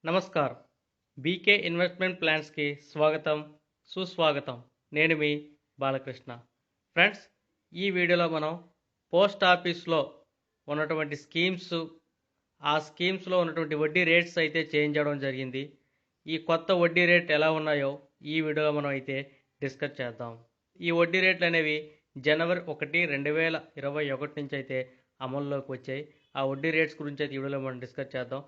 నమస్కారం. BK investment ప్లాన్స్కి స్వాగతం, సుస్వాగతం. నేను మీ బాలకృష్ణ. ఫ్రెండ్స్, ఈ వీడియోలో మనం పోస్ట్ ఆఫీస్లో ఉన్నటువంటి ఆ స్కీమ్స్లో ఉన్నటువంటి వడ్డీ రేట్స్ అయితే చేంజ్ అవ్వడం జరిగింది. ఈ కొత్త వడ్డీ రేట్ ఎలా ఉన్నాయో ఈ వీడియోలో మనం అయితే డిస్కస్ చేద్దాం. ఈ వడ్డీ రేట్లు అనేవి జనవరి 1, 2021 నుంచి అయితే అమల్లోకి వచ్చాయి. ఆ వడ్డీ రేట్స్ గురించి అయితే ఈ వీడియోలో మనం డిస్కస్ చేద్దాం.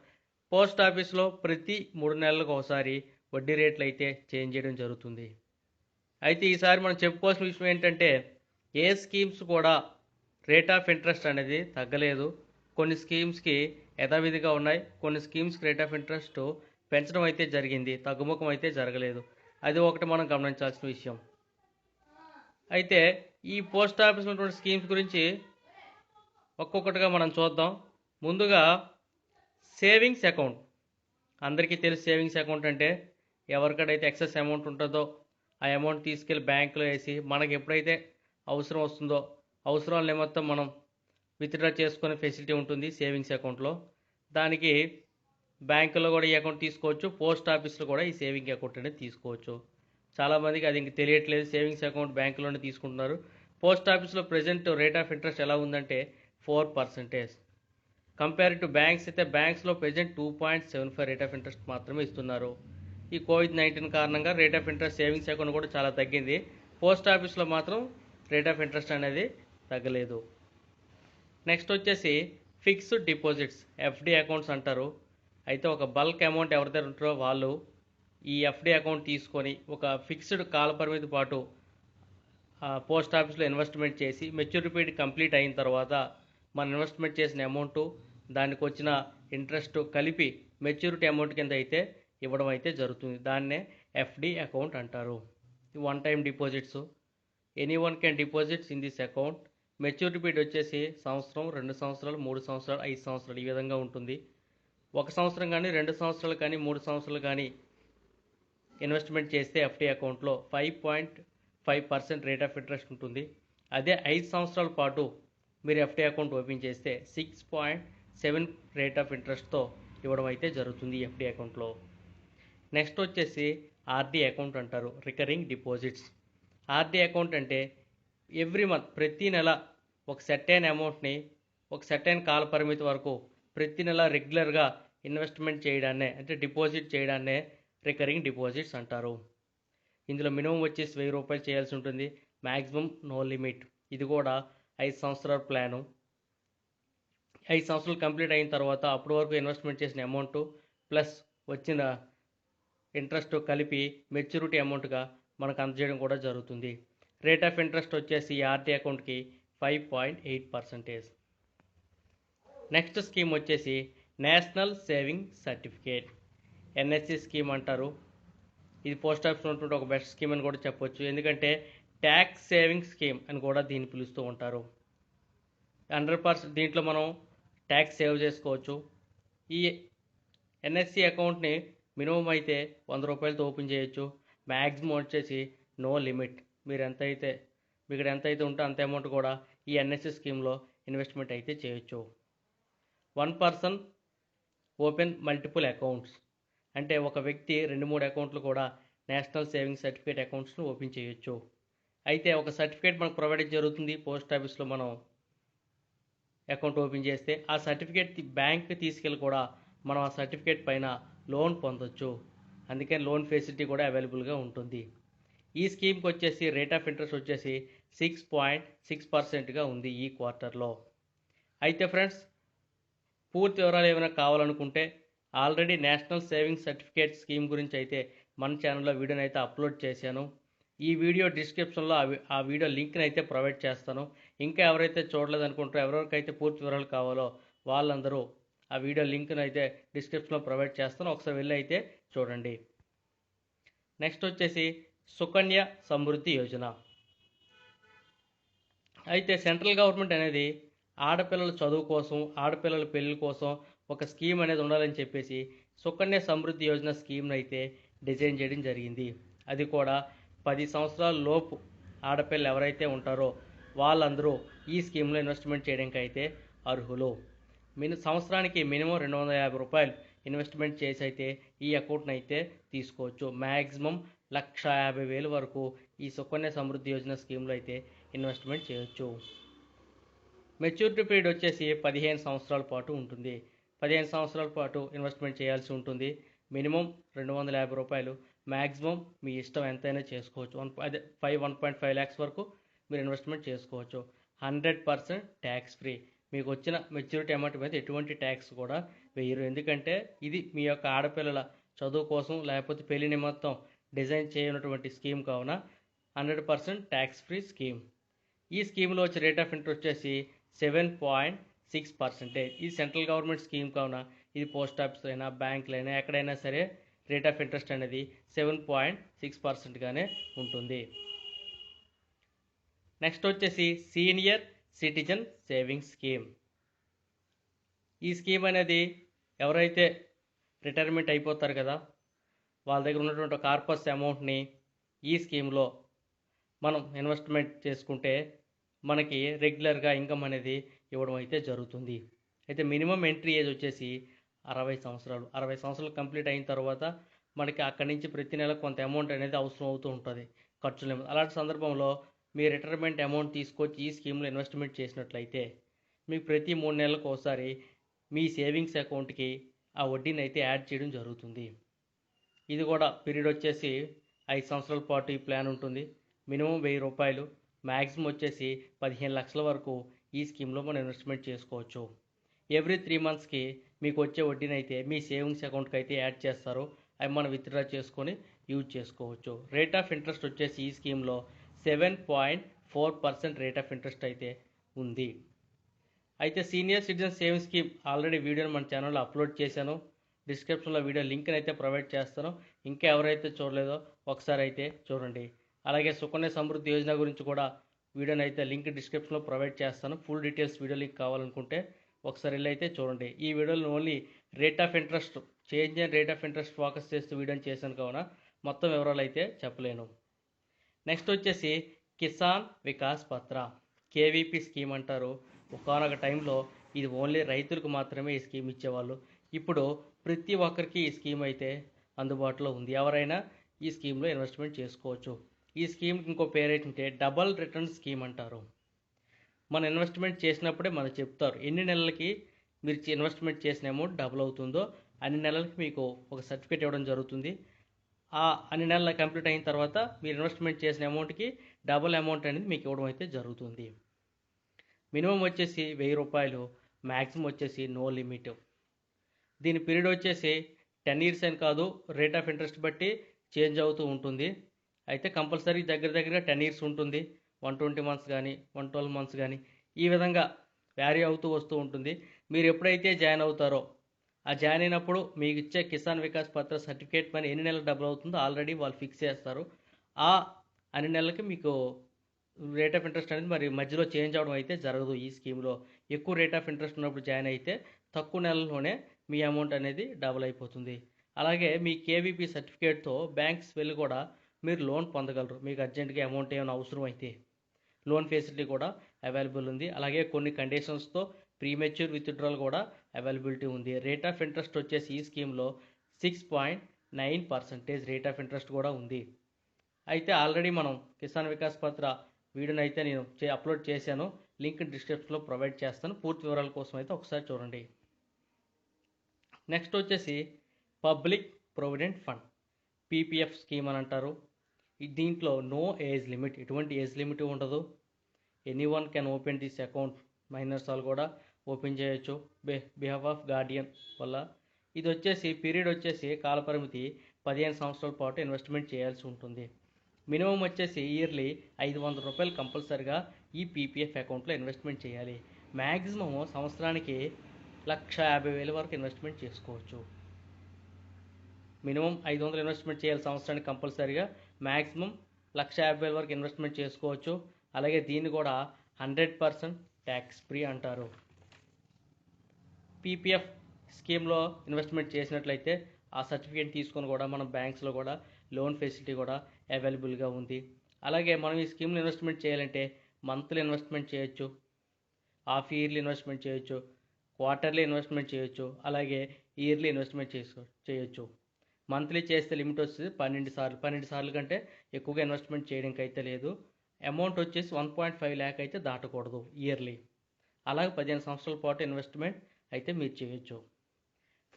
పోస్ట్ ఆఫీస్లో ప్రతి 3 నెలలకు ఒకసారి వడ్డీ రేట్లు అయితే చేంజ్ చేయడం జరుగుతుంది. అయితే ఈసారి మనం చెప్పుకోవాల్సిన విషయం ఏంటంటే, ఏ స్కీమ్స్ కూడా రేట్ ఆఫ్ ఇంట్రెస్ట్ అనేది తగ్గలేదు. కొన్ని స్కీమ్స్కి యథావిధిగా ఉన్నాయి, కొన్ని స్కీమ్స్కి రేట్ ఆఫ్ ఇంట్రెస్ట్ పెంచడం అయితే జరిగింది, తగ్గుముఖం అయితే జరగలేదు. అది ఒకటి మనం గమనించాల్సిన విషయం. అయితే ఈ పోస్ట్ ఆఫీస్లో ఉన్నటువంటి స్కీమ్స్ గురించి ఒక్కొక్కటిగా మనం చూద్దాం. ముందుగా సేవింగ్స్ అకౌంట్. అందరికీ తెలుసు సేవింగ్స్ అకౌంట్ అంటే, ఎవరికైతే ఎక్సెస్ అమౌంట్ ఉంటుందో ఆ అమౌంట్ తీసుకెళ్ళి బ్యాంకులో వేసి మనకి ఎప్పుడైతే అవసరం వస్తుందో అవసరాల నిమిత్తం మనం విత్డ్రా చేసుకునే ఫెసిలిటీ ఉంటుంది సేవింగ్స్ అకౌంట్లో. దానికి బ్యాంకులో కూడా ఈ అకౌంట్ తీసుకోవచ్చు, పోస్ట్ ఆఫీస్లో కూడా ఈ సేవింగ్ అకౌంట్ అనేది తీసుకోవచ్చు. చాలామందికి అది ఇంక తెలియట్లేదు, సేవింగ్స్ అకౌంట్ బ్యాంకులోనే తీసుకుంటున్నారు. పోస్ట్ ఆఫీస్లో ప్రజెంట్ రేట్ ఆఫ్ ఇంట్రెస్ట్ ఎలా ఉందంటే 4%. కంపేర్ టు బ్యాంక్స్ అయితే బ్యాంక్స్లో ప్రజెంట్ 2.75 రేట్ ఆఫ్ ఇంట్రెస్ట్ మాత్రమే ఇస్తున్నారు. ఈ కోవిడ్-19 కారణంగా rate of interest savings account కూడా చాలా తగ్గింది. పోస్ట్ ఆఫీస్లో మాత్రం రేట్ ఆఫ్ ఇంట్రెస్ట్ అనేది తగ్గలేదు. నెక్స్ట్ వచ్చేసి ఫిక్స్డ్ డిపాజిట్స్, ఎఫ్డి అకౌంట్స్ అంటారు. అయితే ఒక బల్క్ అమౌంట్ ఎవరి దగ్గర ఉంటారో వాళ్ళు ఈ ఎఫ్డి అకౌంట్ తీసుకొని ఒక ఫిక్స్డ్ కాల పరిమితి పాటు పోస్ట్ ఆఫీస్లో ఇన్వెస్ట్మెంట్ చేసి మెచ్యూరిటీ పీరియడ్ కంప్లీట్ అయిన తర్వాత మనం ఇన్వెస్ట్మెంట్ చేసిన అమౌంట్ దానికి వచ్చిన ఇంట్రెస్ట్ కలిపి మెచ్యూరిటీ అమౌంట్ కింద అయితే ఇవ్వడం అయితే జరుగుతుంది. దాన్నే ఎఫ్డి అకౌంట్ అంటారు. One time deposits, any one can deposits in this account. Maturity period వచ్చేసి సంవత్సరం, 2 సంవత్సరాలు, 3 సంవత్సరాలు, 5 సంవత్సరాలు ఈ విధంగా ఉంటుంది. 1 సంవత్సరం కానీ, 2 సంవత్సరాలు కానీ, 3 సంవత్సరాలు కానీ ఇన్వెస్ట్మెంట్ చేస్తే ఎఫ్డి అకౌంట్లో 5.5% రేట్ ఆఫ్ ఇంట్రెస్ట్ ఉంటుంది. అదే 5 సంవత్సరాల పాటు మీరు ఎఫ్డి అకౌంట్ ఓపెన్ చేస్తే 6.7 రేట్ ఆఫ్ ఇంట్రెస్ట్తో ఇవ్వడం అయితే జరుగుతుంది ఎఫ్డి అకౌంట్లో. నెక్స్ట్ వచ్చేసి ఆర్డి అకౌంట్ అంటారు, రికరింగ్ డిపాజిట్స్. ఆర్డి అకౌంట్ అంటే ఎవ్రీ మంత్, ప్రతి నెల ఒక సర్టైన్ అమౌంట్ని ఒక సర్టైన్ కాల పరిమితి వరకు ప్రతి నెల రెగ్యులర్గా ఇన్వెస్ట్మెంట్ చేయడాన్నే, అంటే డిపాజిట్ చేయడాన్నే రికరింగ్ డిపాజిట్స్ అంటారు. ఇందులో మినిమం వచ్చేసి 1000 రూపాయలు చేయాల్సి ఉంటుంది, మ్యాక్సిమం నో లిమిట్. ఇది కూడా 5 సంవత్సరాల ప్లాను. 5 సంవత్సరాలు కంప్లీట్ అయిన తర్వాత అప్పటి వరకు ఇన్వెస్ట్మెంట్ చేసిన అమౌంట్ ప్లస్ వచ్చిన ఇంట్రెస్ట్ కలిపి మెచ్యూరిటీ అమౌంట్గా మనకు అందజేయడం కూడా జరుగుతుంది. రేట్ ఆఫ్ ఇంట్రెస్ట్ వచ్చేసి ఆర్డి అకౌంట్కి 5.8%. నెక్స్ట్ స్కీమ్ వచ్చేసి national saving certificate, NSC scheme అంటారు. ఇది పోస్ట్ ఆఫీస్లో ఉన్నటువంటి ఒక బెస్ట్ స్కీమ్ అని కూడా చెప్పొచ్చు. ఎందుకంటే ట్యాక్స్ సేవింగ్ స్కీమ్ అని కూడా దీన్ని పిలుస్తూ ఉంటారు. 100% దీంట్లో మనం ట్యాక్స్ సేవ్ చేసుకోవచ్చు. ఈ ఎన్ఎస్సి అకౌంట్ని మినిమం అయితే 100 రూపాయలతో ఓపెన్ చేయొచ్చు. మ్యాక్సిమం వచ్చేసి నో లిమిట్. మీకు ఎంతైతే ఉంటే అంత అమౌంట్ కూడా ఈ ఎన్ఎస్సి స్కీమ్లో ఇన్వెస్ట్మెంట్ అయితే చేయొచ్చు. 1 పర్సన్ ఓపెన్ మల్టిపుల్ అకౌంట్స్, అంటే ఒక వ్యక్తి 2-3 అకౌంట్లు కూడా నేషనల్ సేవింగ్ సర్టిఫికేట్ అకౌంట్స్ను ఓపెన్ చేయొచ్చు. అయితే ఒక సర్టిఫికేట్ మనకు ప్రొవైడ్ జరుగుతుంది పోస్ట్ ఆఫీస్లో. మనం అకౌంట్ ఓపెన్ చేస్తే ఆ సర్టిఫికేట్ బ్యాంక్కి తీసుకెళ్ళి కూడా మనం ఆ సర్టిఫికేట్ పైన లోన్ పొందొచ్చు. అందుకని లోన్ ఫెసిలిటీ కూడా అవైలబుల్గా ఉంటుంది. ఈ స్కీమ్కి వచ్చేసి రేట్ ఆఫ్ ఇంట్రెస్ట్ వచ్చేసి 6.6%గా ఉంది ఈ క్వార్టర్లో. అయితే ఫ్రెండ్స్, పూర్తి వివరాలు ఏమైనా కావాలనుకుంటే already national saving certificate scheme గురించి అయితే మన ఛానల్లో వీడియోని అయితే అప్లోడ్ చేశాను. ఈ వీడియో డిస్క్రిప్షన్లో ఆ వీడియో లింక్ని అయితే ప్రొవైడ్ చేస్తాను. ఇంకా ఎవరైతే చూడలేదనుకుంటారో, ఎవరికైతే పూర్తి వివరాలు కావాలో వాళ్ళందరూ ఆ వీడియో లింక్ని అయితే డిస్క్రిప్షన్లో ప్రొవైడ్ చేస్తాను, ఒకసారి వెళ్ళి అయితే చూడండి. నెక్స్ట్ వచ్చేసి సుకన్య సమృద్ధి యోజన. అయితే సెంట్రల్ గవర్నమెంట్ అనేది ఆడపిల్లల చదువు కోసం, ఆడపిల్లల పెళ్లి కోసం ఒక స్కీమ్ అనేది ఉండాలని చెప్పేసి సుకన్య సమృద్ధి యోజన స్కీమ్ని అయితే డిజైన్ చేయడం జరిగింది. అది కూడా 10 సంవత్సరాల లోపు ఆడపిల్లలు ఎవరైతే ఉంటారో వాళ్ళందరూ ఈ స్కీమ్లో ఇన్వెస్ట్మెంట్ చేయడానికి అయితే అర్హులు. సంవత్సరానికి మినిమం 250 రూపాయలు ఇన్వెస్ట్మెంట్ చేసి అయితే ఈ అకౌంట్ని అయితే తీసుకోవచ్చు. మ్యాక్సిమం 1,50,000 వరకు ఈ సుకన్య సమృద్ధి యోజన స్కీమ్లో అయితే ఇన్వెస్ట్మెంట్ చేయొచ్చు. మెచ్యూరిటీ పీరియడ్ వచ్చేసి 15 సంవత్సరాల పాటు ఉంటుంది. 15 సంవత్సరాల పాటు ఇన్వెస్ట్మెంట్ చేయాల్సి ఉంటుంది. మినిమం రూ. 250, మ్యాక్సిమం మీ ఇష్టం ఎంతైనా చేసుకోవచ్చు. 1.5 lakhs వరకు మీరు ఇన్వెస్ట్మెంట్ చేసుకోవచ్చు. 100% ట్యాక్స్ ఫ్రీ. మీకు వచ్చిన మెచ్యూరిటీ అమౌంట్ మీద ఎటువంటి ట్యాక్స్ కూడా వేయరు. ఎందుకంటే ఇది మీ యొక్క ఆడపిల్లల చదువు కోసం లేకపోతే పెళ్లి నిమిత్తం డిజైన్ చేయనటువంటి స్కీమ్ కావున 100% ట్యాక్స్ ఫ్రీ స్కీమ్. ఈ స్కీమ్లో వచ్చే రేట్ ఆఫ్ ఇంట్రెస్ట్ వచ్చేసి 7.6%. ఈ సెంట్రల్ గవర్నమెంట్ స్కీమ్ కావున ఇది పోస్ట్ ఆఫీస్ అయినా బ్యాంకులైనా ఎక్కడైనా సరే రేట్ ఆఫ్ ఇంట్రెస్ట్ అనేది 7.6%గానే ఉంటుంది. నెక్స్ట్ వచ్చేసి సీనియర్ సిటిజన్ సేవింగ్స్ స్కీమ్. ఈ స్కీమ్ అనేది ఎవరైతే రిటైర్మెంట్ అయిపోతారు కదా, వాళ్ళ దగ్గర ఉన్నటువంటి కార్పస్ అమౌంట్ని ఈ స్కీమ్లో మనం ఇన్వెస్ట్మెంట్ చేసుకుంటే మనకి రెగ్యులర్గా ఇన్కమ్ అనేది ఇవ్వడం అయితే జరుగుతుంది. అయితే మినిమం ఎంట్రీ ఏజ్ వచ్చేసి 60 సంవత్సరాలు. 60 సంవత్సరాలు కంప్లీట్ అయిన తర్వాత మనకి అక్కడి నుంచి ప్రతి నెల కొంత అమౌంట్ అనేది అవసరం అవుతూ ఉంటుంది ఖర్చులు. అలాంటి సందర్భంలో మీ రిటైర్మెంట్ అమౌంట్ తీసుకొచ్చి ఈ స్కీమ్లో ఇన్వెస్ట్మెంట్ చేసినట్లయితే మీకు ప్రతి 3 నెలలకు ఒకసారి మీ సేవింగ్స్ అకౌంట్కి ఆ వడ్డీని అయితే యాడ్ చేయడం జరుగుతుంది. ఇది కూడా పీరియడ్ వచ్చేసి 5 సంవత్సరాల పాటు ఈ ప్లాన్ ఉంటుంది. మినిమం రూ. 1000, మ్యాక్సిమం వచ్చేసి 15 లక్షల వరకు ఈ స్కీమ్లో మనం ఇన్వెస్ట్మెంట్ చేసుకోవచ్చు. ఎవ్రీ 3 మంత్స్కి మీకు వచ్చే వడ్డీని అయితే మీ సేవింగ్స్ అకౌంట్కి అయితే యాడ్ చేస్తారు. అవి మనం విత్డ్రా చేసుకొని యూజ్ చేసుకోవచ్చు. రేట్ ఆఫ్ ఇంట్రెస్ట్ వచ్చేసి ఈ స్కీమ్లో 7.4% రేట్ ఆఫ్ ఇంట్రెస్ట్ అయితే ఉంది. అయితే senior citizen savings scheme already వీడియోని మన ఛానల్లో అప్లోడ్ చేశాను. డిస్క్రిప్షన్లో వీడియో లింక్ని అయితే ప్రొవైడ్ చేస్తాను. ఇంకా ఎవరైతే చూడలేదో ఒకసారి అయితే చూడండి. అలాగే సుకన్య సమృద్ధి యోజన గురించి కూడా వీడియోని అయితే లింక్ డిస్క్రిప్షన్లో ప్రొవైడ్ చేస్తాను. ఫుల్ డీటెయిల్స్ వీడియో లింక్ కావాలనుకుంటే ఒకసారి వెళ్ళి అయితే చూడండి. ఈ వీడియోలో only rate of interest, change and rate of interest focus చేస్తూ వీడియోని చేశాను కావున మొత్తం వివరాలు అయితే చెప్పలేను. నెక్స్ట్ వచ్చేసి కిసాన్ వికాస్ పత్ర, కేవీపీ స్కీమ్ అంటారు. ఒకానొక టైంలో ఇది ఓన్లీ రైతులకు మాత్రమే ఈ స్కీమ్ ఇచ్చేవాళ్ళు. ఇప్పుడు ప్రతి ఒక్కరికి ఈ స్కీమ్ అయితే అందుబాటులో ఉంది. ఎవరైనా ఈ స్కీమ్లో ఇన్వెస్ట్మెంట్ చేసుకోవచ్చు. ఈ స్కీమ్కి ఇంకో పేరు ఏంటంటే డబల్ రిటర్న్ స్కీమ్ అంటారు. మన ఇన్వెస్ట్మెంట్ చేసినప్పుడే మనకు చెప్తారు ఎన్ని నెలలకి మీరు ఇన్వెస్ట్మెంట్ చేసిన అమౌంట్ డబుల్ అవుతుందో అన్ని నెలలకి మీకు ఒక సర్టిఫికేట్ ఇవ్వడం జరుగుతుంది. ఆ అన్ని నెలల కంప్లీట్ అయిన తర్వాత మీరు ఇన్వెస్ట్మెంట్ చేసిన అమౌంట్కి డబుల్ అమౌంట్ అనేది మీకు ఇవ్వడం అయితే జరుగుతుంది. మినిమం వచ్చేసి రూ. 1000, మ్యాక్సిమం వచ్చేసి నో లిమిట్. దీని పీరియడ్ వచ్చేసి 10 years అని కాదు, రేట్ ఆఫ్ ఇంట్రెస్ట్ బట్టి చేంజ్ అవుతూ ఉంటుంది. అయితే కంపల్సరీ దగ్గర 10 years ఉంటుంది. 120 months కానీ 112 months కానీ ఈ విధంగా వ్యారీ అవుతూ వస్తూ ఉంటుంది. మీరు ఎప్పుడైతే జాయిన్ అవుతారో ఆ జాయిన్ అయినప్పుడు మీకు ఇచ్చే కిసాన్ వికాస్ పత్ర సర్టిఫికేట్ పైన ఎన్ని నెలలు డబుల్ అవుతుందో ఆల్రెడీ వాళ్ళు ఫిక్స్ చేస్తారు. ఆ అన్ని నెలలకి మీకు రేట్ ఆఫ్ ఇంట్రెస్ట్ అనేది మరి మధ్యలో చేంజ్ అవడం అయితే జరగదు. ఈ స్కీమ్లో ఎక్కువ రేట్ ఆఫ్ ఇంట్రెస్ట్ ఉన్నప్పుడు జాయిన్ అయితే తక్కువ నెలల్లోనే మీ అమౌంట్ అనేది డబుల్ అయిపోతుంది. అలాగే మీ కేవీపీ సర్టిఫికేట్తో బ్యాంక్స్ వెళ్ళి కూడా మీరు లోన్ పొందగలరు. మీకు అర్జెంటుగా అమౌంట్ ఏమైనా అవసరం అయితే లోన్ ఫెసిలిటీ కూడా అవైలబుల్ ఉంది. అలాగే కొన్ని కండిషన్స్తో ప్రీమెచ్యూర్ విత్డ్రాల్ కూడా అవైలబిలిటీ ఉంది. రేట్ ఆఫ్ ఇంట్రెస్ట్ వచ్చేసి ఈ స్కీమ్లో 6.9% రేట్ ఆఫ్ ఇంట్రెస్ట్ కూడా ఉంది. అయితే ఆల్రెడీ మనం కిసాన్ వికాస్ పత్ర వీడియోని అయితే నేను అప్లోడ్ చేశాను. లింక్ డిస్క్రిప్షన్లో ప్రొవైడ్ చేస్తాను. పూర్తి వివరాల కోసం అయితే ఒకసారి చూడండి. నెక్స్ట్ వచ్చేసి public provident fund, PPF scheme అని అంటారు. దీంట్లో నో ఏజ్ లిమిట్, ఎటువంటి ఏజ్ లిమిట్ ఉండదు. Anyone can open this account, minors వాళ్ళు కూడా ఓపెన్ చేయొచ్చు బిహాఫ్ ఆఫ్ గార్డియన్ వల్ల. ఇది వచ్చేసి పీరియడ్ వచ్చేసి కాలపరిమితి 15 సంవత్సరాల పాటు ఇన్వెస్ట్మెంట్ చేయాల్సి ఉంటుంది. మినిమం వచ్చేసి ఇయర్లీ రూ. 500 కంపల్సరిగా ఈ పీపీఎఫ్ అకౌంట్లో ఇన్వెస్ట్మెంట్ చేయాలి. మ్యాక్సిమం సంవత్సరానికి 1,50,000 వరకు ఇన్వెస్ట్మెంట్ చేసుకోవచ్చు. మినిమం 500 ఇన్వెస్ట్మెంట్ చేయాలి సంవత్సరానికి కంపల్సరీగా, మ్యాక్సిమం 1,50,000 వరకు ఇన్వెస్ట్మెంట్ చేసుకోవచ్చు. అలాగే దీన్ని కూడా 100% ట్యాక్స్ ఫ్రీ అంటారు. పీపీఎఫ్ స్కీమ్లో ఇన్వెస్ట్మెంట్ చేసినట్లయితే ఆ సర్టిఫికేట్ తీసుకొని కూడా మనం బ్యాంక్స్లో కూడా లోన్ ఫెసిలిటీ కూడా అవైలబుల్గా ఉంది. అలాగే మనం ఈ స్కీమ్లో ఇన్వెస్ట్మెంట్ చేయాలంటే మంత్లీ ఇన్వెస్ట్మెంట్ చేయొచ్చు, హాఫ్ ఇయర్లీ ఇన్వెస్ట్మెంట్ చేయొచ్చు, క్వార్టర్లీ ఇన్వెస్ట్మెంట్ చేయొచ్చు, అలాగే ఇయర్లీ ఇన్వెస్ట్మెంట్ చేయొచ్చు. మంత్లీ చేస్తే లిమిట్ వచ్చేసి 12 సార్లు కంటే ఎక్కువగా ఇన్వెస్ట్మెంట్ చేయడానికి అయితే లేదు. అమౌంట్ వచ్చేసి 1.5 ల్యాక్ అయితే దాటకూడదు ఇయర్లీ. అలాగే 15 సంవత్సరాల పాటు ఇన్వెస్ట్మెంట్ అయితే మీరు చేయొచ్చు.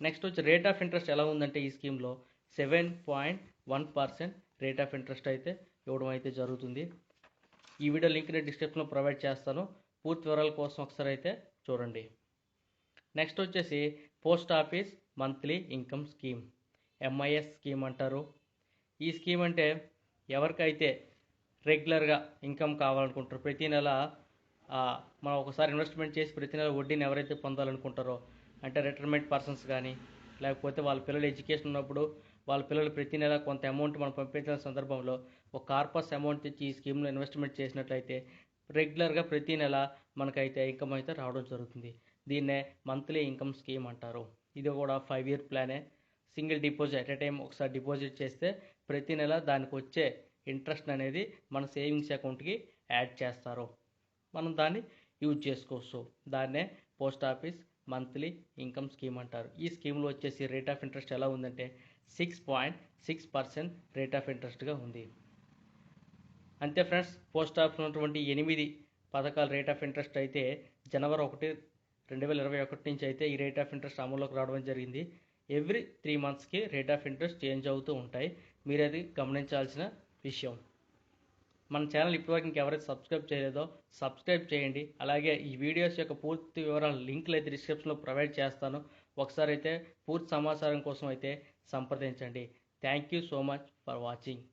నెక్స్ట్ వచ్చి రేట్ ఆఫ్ ఇంట్రెస్ట్ ఎలా ఉందంటే ఈ స్కీమ్లో 7.1% రేట్ ఆఫ్ ఇంట్రెస్ట్ అయితే ఇవ్వడం అయితే జరుగుతుంది. ఈ వీడియో లింక్ నేను డిస్క్రిప్షన్లో ప్రొవైడ్ చేస్తాను. పూర్తి వివరాల కోసం ఒకసారి అయితే చూడండి. నెక్స్ట్ వచ్చేసి post office monthly income scheme, MIS scheme అంటారు. ఈ స్కీమ్ అంటే ఎవరికైతే రెగ్యులర్గా ఇన్కమ్ కావాలనుకుంటారో, ప్రతి నెల మనం ఒకసారి ఇన్వెస్ట్మెంట్ చేసి ప్రతి నెల వడ్డీని ఎవరైతే పొందాలనుకుంటారో, అంటే రిటైర్మెంట్ పర్సన్స్ కానీ, లేకపోతే వాళ్ళ పిల్లలు ఎడ్యుకేషన్ ఉన్నప్పుడు వాళ్ళ పిల్లలు ప్రతి నెల కొంత అమౌంట్ మనం పంపించిన సందర్భంలో ఒక కార్పస్ అమౌంట్ తెచ్చి ఈ స్కీమ్లో ఇన్వెస్ట్మెంట్ చేసినట్లయితే రెగ్యులర్గా ప్రతి నెల మనకైతే ఇన్కమ్ అయితే రావడం జరుగుతుంది. దీన్నే మంత్లీ ఇన్కమ్ స్కీమ్ అంటారు. ఇది కూడా 5 year ప్లానే. Single deposit at a time ఒకసారి డిపాజిట్ చేస్తే ప్రతి నెల దానికి వచ్చే ఇంట్రెస్ట్ అనేది మన సేవింగ్స్ అకౌంట్కి యాడ్ చేస్తారు. మనం దాన్ని యూజ్ చేసుకోవచ్చు. దాన్నే post office monthly income scheme అంటారు. ఈ స్కీమ్లో వచ్చేసి రేట్ ఆఫ్ ఇంట్రెస్ట్ ఎలా ఉందంటే 6.6% రేట్ ఆఫ్ ఇంట్రెస్ట్గా ఉంది. అంతే ఫ్రెండ్స్, పోస్ట్ ఆఫీస్ ఉన్నటువంటి 8 పథకాల రేట్ ఆఫ్ ఇంట్రెస్ట్ అయితే జనవరి 1, 2021 నుంచి అయితే ఈ రేట్ ఆఫ్ ఇంట్రెస్ట్ అమల్లోకి రావడం జరిగింది. ఎవ్రీ 3 monthsకి రేట్ ఆఫ్ ఇంట్రెస్ట్ చేంజ్ అవుతూ ఉంటాయి. మీరు అది గమనించాల్సిన విషయం. మన ఛానల్ ఇప్పటివరకు ఇంకెవరైతే సబ్స్క్రైబ్ చేయలేదో సబ్స్క్రైబ్ చేయండి. అలాగే ఈ వీడియోస్ యొక్క పూర్తి వివరాలు లింకులు అయితే డిస్క్రిప్షన్లో ప్రొవైడ్ చేస్తాను. ఒకసారి అయితే పూర్తి సమాచారం కోసం అయితే సంప్రదించండి. Thank you so much for watching.